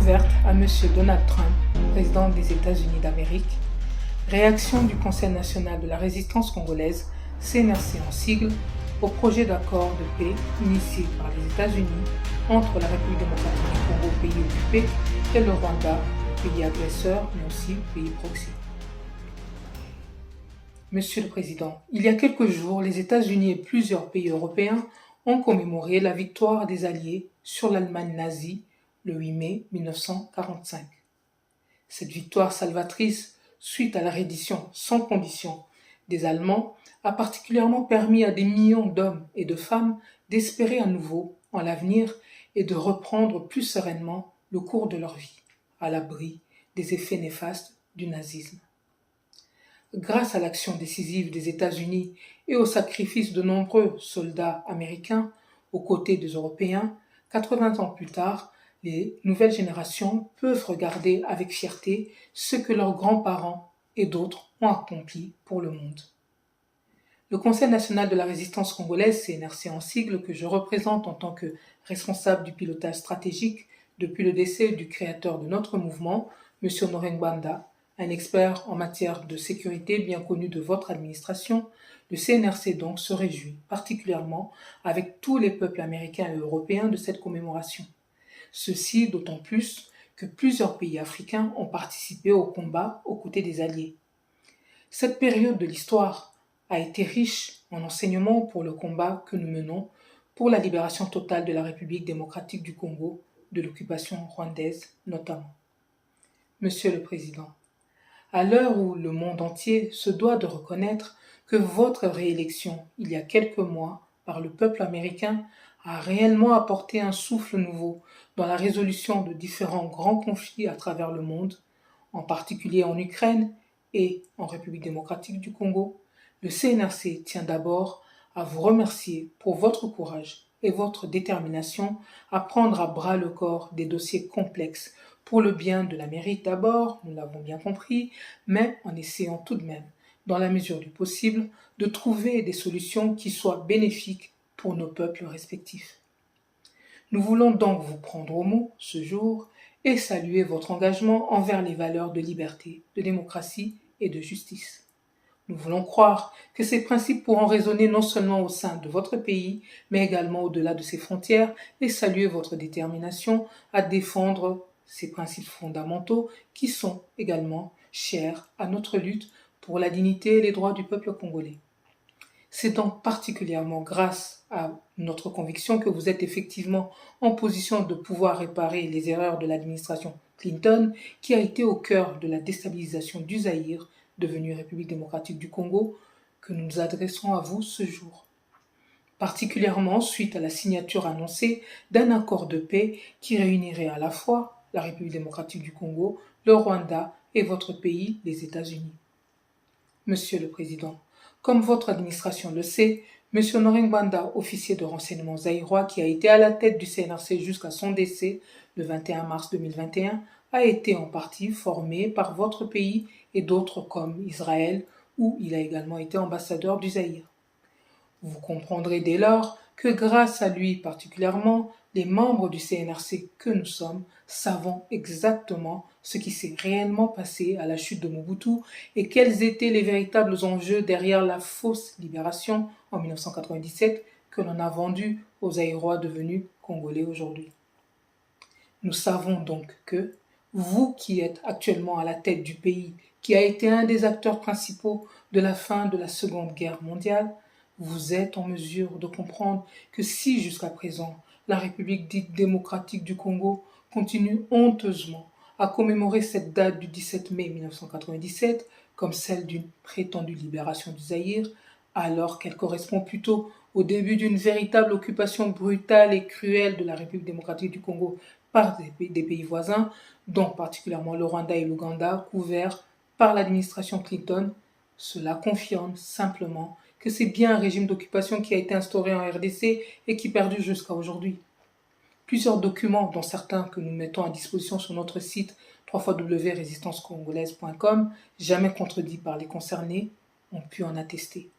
ouverte à M. Donald Trump, président des États-Unis d'Amérique. Réaction du Conseil national de la résistance congolaise, CNRC en sigle, au projet d'accord de paix initié par les États-Unis entre la République démocratique du Congo, pays occupé, et le Rwanda, pays agresseur, mais aussi pays proxy. Monsieur le Président, il y a quelques jours, les États-Unis et plusieurs pays européens ont commémoré la victoire des Alliés sur l'Allemagne nazie le 8 mai 1945. Cette victoire salvatrice, suite à la reddition sans condition des Allemands, a particulièrement permis à des millions d'hommes et de femmes d'espérer à nouveau en l'avenir et de reprendre plus sereinement le cours de leur vie, à l'abri des effets néfastes du nazisme. Grâce à l'action décisive des États-Unis et au sacrifice de nombreux soldats américains aux côtés des Européens, 80 ans plus tard, les nouvelles générations peuvent regarder avec fierté ce que leurs grands-parents et d'autres ont accompli pour le monde. Le Conseil national de la résistance congolaise, CNRC en sigle, que je représente en tant que responsable du pilotage stratégique depuis le décès du créateur de notre mouvement, M. Honoré Ngwanda, un expert en matière de sécurité bien connu de votre administration, le CNRC donc se réjouit particulièrement avec tous les peuples américains et européens de cette commémoration. Ceci d'autant plus que plusieurs pays africains ont participé au combat aux côtés des Alliés. Cette période de l'histoire a été riche en enseignements pour le combat que nous menons pour la libération totale de la République démocratique du Congo, de l'occupation rwandaise notamment. Monsieur le Président, à l'heure où le monde entier se doit de reconnaître que votre réélection, il y a quelques mois, par le peuple américain, a réellement apporté un souffle nouveau dans la résolution de différents grands conflits à travers le monde, en particulier en Ukraine et en République démocratique du Congo, le CNRC tient d'abord à vous remercier pour votre courage et votre détermination à prendre à bras le corps des dossiers complexes pour le bien de l'Amérique d'abord, nous l'avons bien compris, mais en essayant tout de même, dans la mesure du possible, de trouver des solutions qui soient bénéfiques pour nos peuples respectifs. Nous voulons donc vous prendre au mot ce jour et saluer votre engagement envers les valeurs de liberté, de démocratie et de justice. Nous voulons croire que ces principes pourront résonner non seulement au sein de votre pays, mais également au-delà de ses frontières et saluer votre détermination à défendre ces principes fondamentaux qui sont également chers à notre lutte pour la dignité et les droits du peuple congolais. C'est donc particulièrement grâce à notre conviction que vous êtes effectivement en position de pouvoir réparer les erreurs de l'administration Clinton qui a été au cœur de la déstabilisation du Zaïre, devenu République démocratique du Congo, que nous nous adressons à vous ce jour. Particulièrement suite à la signature annoncée d'un accord de paix qui réunirait à la fois la République démocratique du Congo, le Rwanda et votre pays, les États-Unis. Monsieur le Président, comme votre administration le sait, M. Honoré Ngwanda, officier de renseignement zaïrois qui a été à la tête du CNRC jusqu'à son décès le 21 mars 2021, a été en partie formé par votre pays et d'autres comme Israël, où il a également été ambassadeur du Zaïre. Vous comprendrez dès lors que grâce à lui particulièrement, les membres du CNRC que nous sommes savons exactement ce qui s'est réellement passé à la chute de Mobutu et quels étaient les véritables enjeux derrière la fausse libération en 1997 que l'on a vendue aux Zaïrois devenus Congolais aujourd'hui. Nous savons donc que vous qui êtes actuellement à la tête du pays, qui a été un des acteurs principaux de la fin de la Seconde Guerre mondiale, vous êtes en mesure de comprendre que si jusqu'à présent la République dite démocratique du Congo continue honteusement à commémorer cette date du 17 mai 1997 comme celle d'une prétendue libération du Zaïre, alors qu'elle correspond plutôt au début d'une véritable occupation brutale et cruelle de la République démocratique du Congo par des pays voisins, dont particulièrement le Rwanda et l'Ouganda, couverts par l'administration Clinton, cela confirme simplement que c'est bien un régime d'occupation qui a été instauré en RDC et qui perdure jusqu'à aujourd'hui. Plusieurs documents, dont certains que nous mettons à disposition sur notre site www.résistancecongolaise.com, jamais contredits par les concernés, ont pu en attester.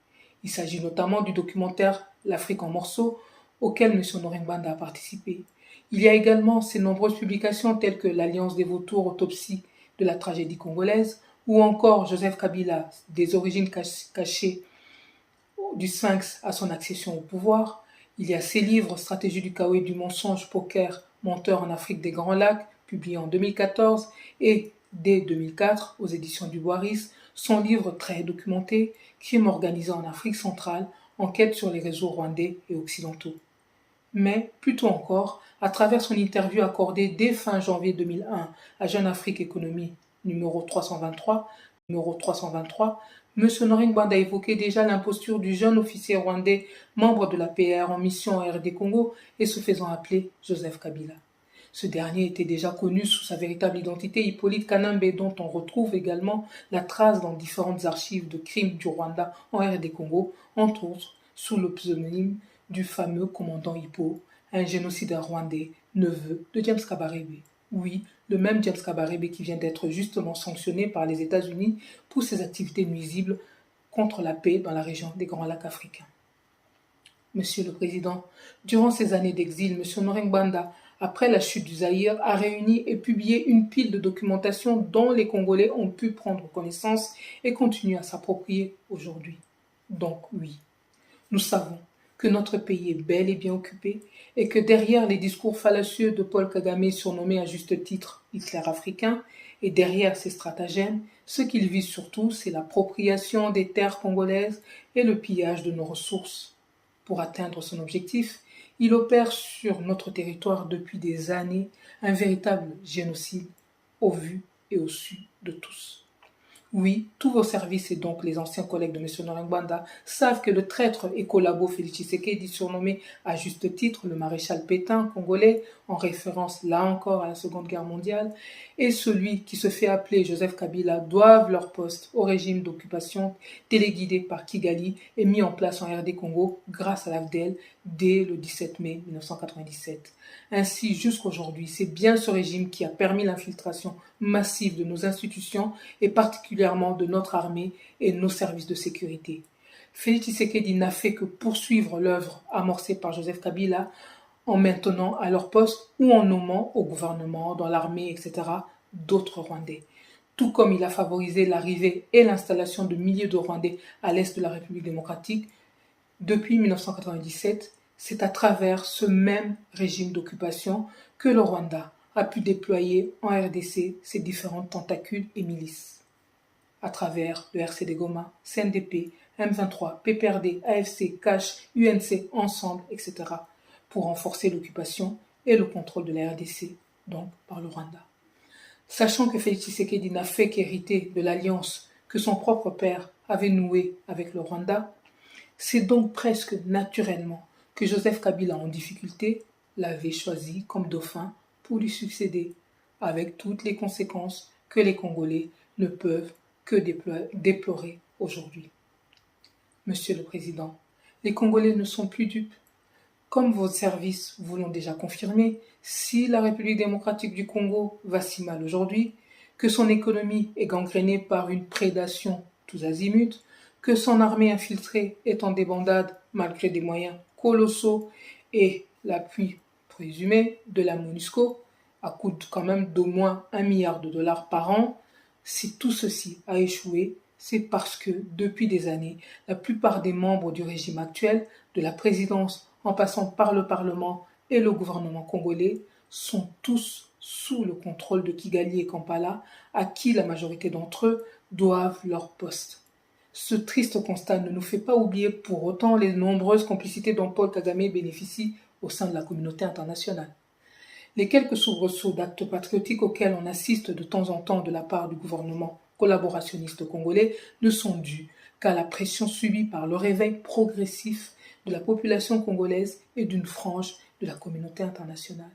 Il s'agit notamment du documentaire L'Afrique en morceaux, auquel M. Honoré Ngwanda a participé, Il y a également ces nombreuses publications telles que l'Alliance des vautours, autopsie de la tragédie congolaise, ou encore Joseph Kabila, des origines cachées du Sphinx à son accession au pouvoir. Il y a ses livres Stratégie du chaos et du mensonge, poker, menteur en Afrique des Grands Lacs, publié en 2014, et dès 2004 aux éditions du Boiris, son livre très documenté, Crime organisé en Afrique centrale, enquête sur les réseaux rwandais et occidentaux. Mais, plutôt encore, à travers son interview accordée dès fin janvier 2001 à Jeune Afrique Économie numéro 323, M. Noring Banda évoquait déjà l'imposture du jeune officier rwandais, membre de la PR en mission en RD Congo et se faisant appeler Joseph Kabila. Ce dernier était déjà connu sous sa véritable identité Hippolyte Kanambe, dont on retrouve également la trace dans différentes archives de crimes du Rwanda en RD Congo, entre autres sous le pseudonyme du fameux commandant Hippo, un génocidaire rwandais, neveu de James Kabarebe. Oui, le même James Kabarebe qui vient d'être justement sanctionné par les États-Unis pour ses activités nuisibles contre la paix dans la région des Grands Lacs africains. Monsieur le Président, durant ces années d'exil, M. Noring Banda, après la chute du Zaïre, a réuni et publié une pile de documentation dont les Congolais ont pu prendre connaissance et continuent à s'approprier aujourd'hui. Donc oui, nous savons que notre pays est bel et bien occupé et que derrière les discours fallacieux de Paul Kagame surnommé à juste titre Hitler africain et derrière ces stratagèmes, ce qu'il vise surtout, c'est l'appropriation des terres congolaises et le pillage de nos ressources. Pour atteindre son objectif, il opère sur notre territoire depuis des années un véritable génocide au vu et au su de tous. Oui, tous vos services et donc les anciens collègues de M. Noring Banda savent que le traître et collabo Félix Tshisekedi, surnommé à juste titre le maréchal Pétain congolais, en référence là encore à la Seconde Guerre mondiale, et celui qui se fait appeler Joseph Kabila doivent leur poste au régime d'occupation téléguidé par Kigali et mis en place en RD Congo grâce à l'AFDEL dès le 17 mai 1997. Ainsi, jusqu'aujourd'hui, c'est bien ce régime qui a permis l'infiltration massive de nos institutions et particulièrement de notre armée et nos services de sécurité. Félix Tshisekedi n'a fait que poursuivre l'œuvre amorcée par Joseph Kabila en maintenant à leur poste ou en nommant au gouvernement, dans l'armée, etc., d'autres Rwandais. Tout comme il a favorisé l'arrivée et l'installation de milliers de Rwandais à l'est de la République démocratique depuis 1997, c'est à travers ce même régime d'occupation que le Rwanda a pu déployer en RDC ses différentes tentacules et milices. À travers le RCD Goma, CNDP, M23, PPRD, AFC, CACH, UNC, Ensemble, etc. pour renforcer l'occupation et le contrôle de la RDC, donc par le Rwanda. Sachant que Félix Tshisekedi n'a fait qu'hériter de l'alliance que son propre père avait nouée avec le Rwanda, c'est donc presque naturellement que Joseph Kabila en difficulté l'avait choisi comme dauphin pour lui succéder, avec toutes les conséquences que les Congolais ne peuvent que déplorer aujourd'hui. Monsieur le Président, les Congolais ne sont plus dupes. Comme vos services vous l'ont déjà confirmé, si la République démocratique du Congo va si mal aujourd'hui, que son économie est gangrénée par une prédation tous azimuts, que son armée infiltrée est en débandade malgré des moyens colossaux et l'appui présumé de la MONUSCO, à coût quand même d'au moins 1 milliard de dollars par an, si tout ceci a échoué, c'est parce que, depuis des années, la plupart des membres du régime actuel, de la présidence en passant par le Parlement et le gouvernement congolais, sont tous sous le contrôle de Kigali et Kampala, à qui la majorité d'entre eux doivent leur poste. Ce triste constat ne nous fait pas oublier pour autant les nombreuses complicités dont Paul Kagame bénéficie au sein de la communauté internationale. Les quelques soubresauts d'actes patriotiques auxquels on assiste de temps en temps de la part du gouvernement collaborationniste congolais ne sont dus qu'à la pression subie par le réveil progressif de la population congolaise et d'une frange de la communauté internationale.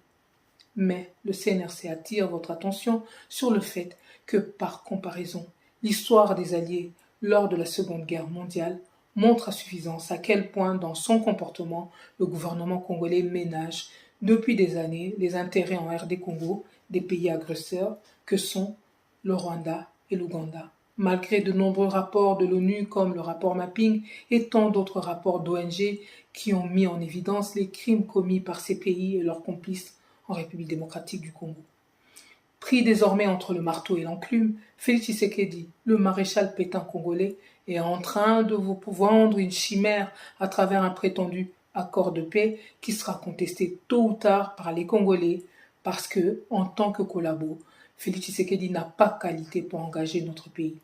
Mais le CNRC attire votre attention sur le fait que, par comparaison, l'histoire des Alliés lors de la Seconde Guerre mondiale montre à suffisance à quel point, dans son comportement, le gouvernement congolais ménage depuis des années les intérêts en RD Congo des pays agresseurs que sont le Rwanda et l'Ouganda. Malgré de nombreux rapports de l'ONU comme le rapport Mapping et tant d'autres rapports d'ONG qui ont mis en évidence les crimes commis par ces pays et leurs complices en République démocratique du Congo. Pris désormais entre le marteau et l'enclume, Félix Tshisekedi, le maréchal Pétain congolais, est en train de vous vendre une chimère à travers un prétendu accord de paix qui sera contesté tôt ou tard par les Congolais parce que, en tant que collabo, Félix Tshisekedi n'a pas qualité pour engager notre pays.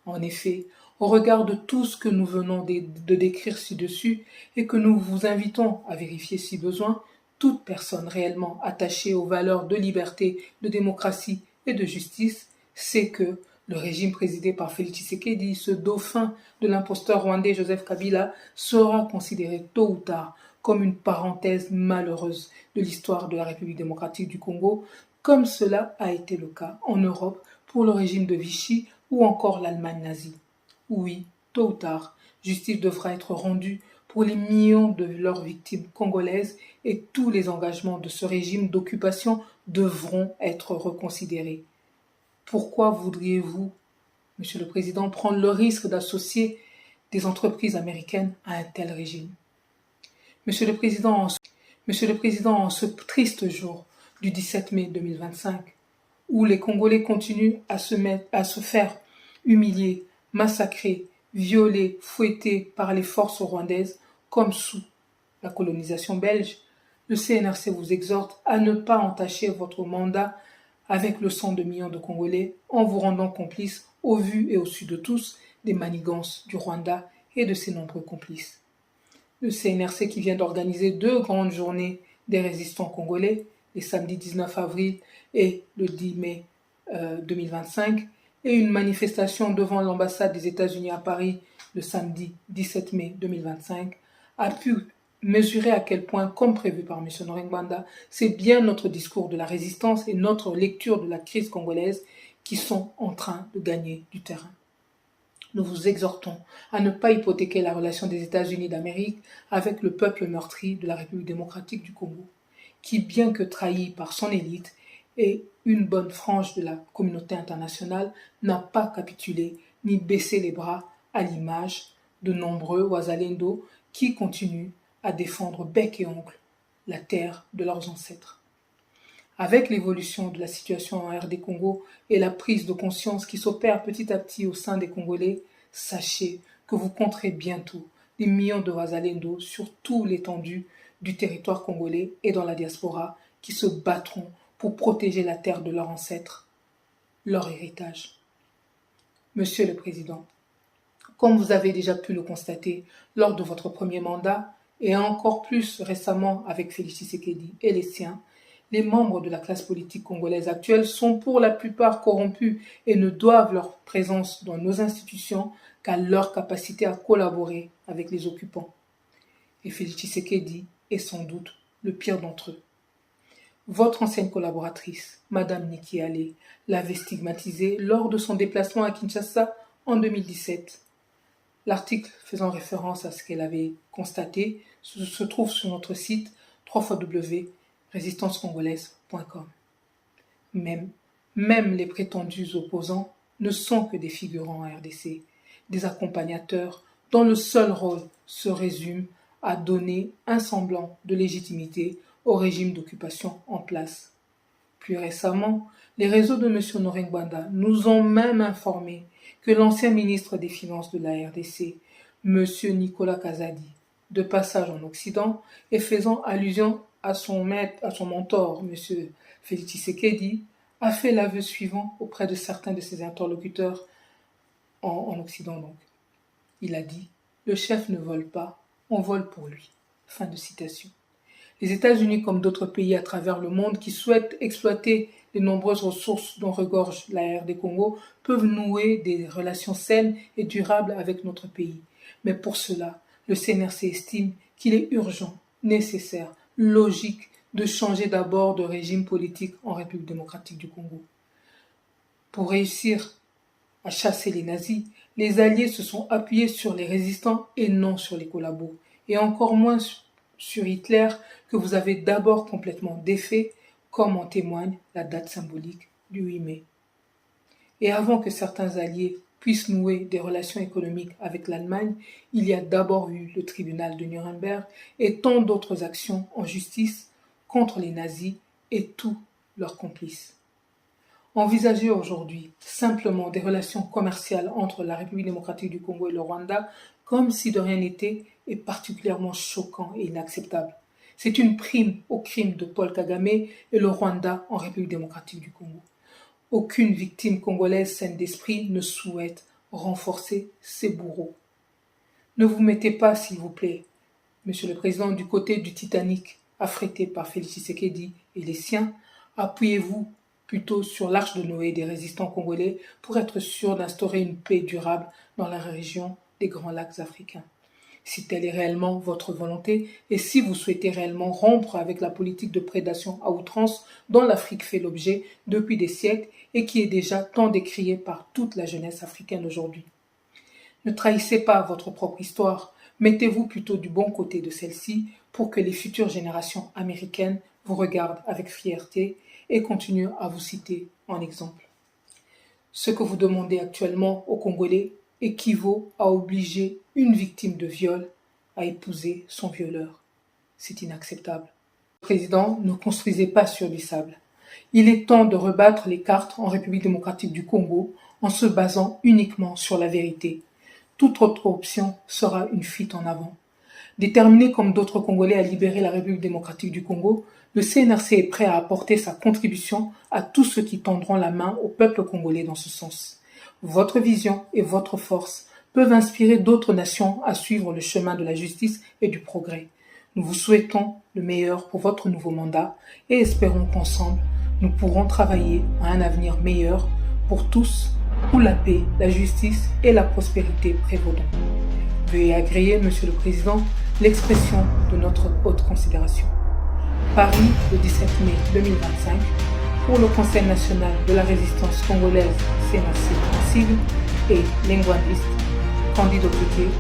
En effet, au regard de tout ce que nous venons de décrire ci-dessus et que nous vous invitons à vérifier si besoin, toute personne réellement attachée aux valeurs de liberté, de démocratie et de justice sait que le régime présidé par Félix Tshisekedi, ce dauphin de l'imposteur rwandais Joseph Kabila, sera considéré tôt ou tard comme une parenthèse malheureuse de l'histoire de la République démocratique du Congo, comme cela a été le cas en Europe pour le régime de Vichy ou encore l'Allemagne nazie. Oui, tôt ou tard, justice devra être rendue pour les millions de leurs victimes congolaises et tous les engagements de ce régime d'occupation devront être reconsidérés. Pourquoi voudriez-vous, Monsieur le Président, prendre le risque d'associer des entreprises américaines à un tel régime? Monsieur le Président, en ce triste jour du 17 mai 2025, où les Congolais continuent à se faire humilier, massacrer, violer, fouetter par les forces rwandaises comme sous la colonisation belge, le CNRC vous exhorte à ne pas entacher votre mandat avec le sang de millions de Congolais en vous rendant complice au vu et au su de tous des manigances du Rwanda et de ses nombreux complices. Le CNRC qui vient d'organiser 2 grandes journées des résistants congolais, les samedis 19 avril et le 10 mai 2025, et une manifestation devant l'ambassade des États-Unis à Paris le samedi 17 mai 2025, a pu mesurer à quel point, comme prévu par M. Norengbanda, c'est bien notre discours de la résistance et notre lecture de la crise congolaise qui sont en train de gagner du terrain. Nous vous exhortons à ne pas hypothéquer la relation des États-Unis d'Amérique avec le peuple meurtri de la République démocratique du Congo, qui, bien que trahi par son élite et une bonne frange de la communauté internationale, n'a pas capitulé ni baissé les bras à l'image de nombreux Wazalendo qui continuent à défendre bec et ongle la terre de leurs ancêtres. Avec l'évolution de la situation en RD Congo et la prise de conscience qui s'opère petit à petit au sein des Congolais, sachez que vous compterez bientôt des millions de Wazalendo sur toute l'étendue du territoire congolais et dans la diaspora qui se battront pour protéger la terre de leurs ancêtres, leur héritage. Monsieur le Président, comme vous avez déjà pu le constater lors de votre premier mandat et encore plus récemment avec Félix Tshisekedi et les siens, les membres de la classe politique congolaise actuelle sont pour la plupart corrompus et ne doivent leur présence dans nos institutions qu'à leur capacité à collaborer avec les occupants. Et Félix Tshisekedi est sans doute le pire d'entre eux. Votre ancienne collaboratrice, Madame Niki Halé, l'avait stigmatisé lors de son déplacement à Kinshasa en 2017. L'article faisant référence à ce qu'elle avait constaté se trouve sur notre site www.résistancecongolaise.com. Même les prétendus opposants ne sont que des figurants en RDC, des accompagnateurs dont le seul rôle se résume à donner un semblant de légitimité au régime d'occupation en place. Plus récemment, les réseaux de M. Norengbanda nous ont même informé que l'ancien ministre des Finances de la RDC, M. Nicolas Kazadi, de passage en Occident et faisant allusion à son mentor, M. Félix Tshisekedi, a fait l'aveu suivant auprès de certains de ses interlocuteurs en Occident. Donc. Il a dit « Le chef ne vole pas, on vole pour lui ». Fin de citation. Les États-Unis, comme d'autres pays à travers le monde qui souhaitent exploiter les nombreuses ressources dont regorge la RD Congo, peuvent nouer des relations saines et durables avec notre pays. Mais pour cela, le CNRC estime qu'il est urgent, nécessaire, logique de changer d'abord de régime politique en République démocratique du Congo. Pour réussir à chasser les nazis, les Alliés se sont appuyés sur les résistants et non sur les collabos, et encore moins sur Hitler que vous avez d'abord complètement défait, comme en témoigne la date symbolique du 8 mai. Et avant que certains alliés puissent nouer des relations économiques avec l'Allemagne, il y a d'abord eu le tribunal de Nuremberg et tant d'autres actions en justice contre les nazis et tous leurs complices. Envisager aujourd'hui simplement des relations commerciales entre la République démocratique du Congo et le Rwanda comme si de rien n'était est particulièrement choquant et inacceptable. C'est une prime au crime de Paul Kagame et le Rwanda en République démocratique du Congo. Aucune victime congolaise saine d'esprit ne souhaite renforcer ses bourreaux. Ne vous mettez pas, s'il vous plaît, Monsieur le Président, du côté du Titanic, affrété par Félix Tshisekedi et les siens. Appuyez-vous plutôt sur l'arche de Noé des résistants congolais pour être sûr d'instaurer une paix durable dans la région des Grands Lacs africains. Si telle est réellement votre volonté et si vous souhaitez réellement rompre avec la politique de prédation à outrance dont l'Afrique fait l'objet depuis des siècles et qui est déjà tant décriée par toute la jeunesse africaine aujourd'hui. Ne trahissez pas votre propre histoire, mettez-vous plutôt du bon côté de celle-ci pour que les futures générations américaines vous regardent avec fierté et continuent à vous citer en exemple. Ce que vous demandez actuellement aux Congolais équivaut à obliger une victime de viol à épouser son violeur. C'est inacceptable. Président, ne construisez pas sur du sable. Il est temps de rebattre les cartes en République démocratique du Congo en se basant uniquement sur la vérité. Toute autre option sera une fuite en avant. Déterminé comme d'autres Congolais à libérer la République démocratique du Congo, le CNRC est prêt à apporter sa contribution à tous ceux qui tendront la main au peuple congolais dans ce sens. Votre vision et votre force peuvent inspirer d'autres nations à suivre le chemin de la justice et du progrès. Nous vous souhaitons le meilleur pour votre nouveau mandat et espérons qu'ensemble, nous pourrons travailler à un avenir meilleur pour tous, où la paix, la justice et la prospérité prévaudront. Veuillez agréer, Monsieur le Président, l'expression de notre haute considération. Paris, le 17 mai 2025, pour le Conseil national de la résistance congolaise CNRC en sigle et linguiste, Candide Okeke,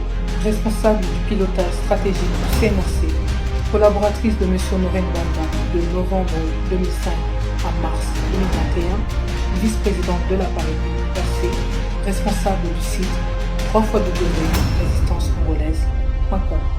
responsable du pilotage stratégique du CNRC, collaboratrice de M. Honoré Mbanda de novembre 2005 à mars 2021, vice-présidente de l'appareil RC, responsable du site www.résistancecongolaise.com.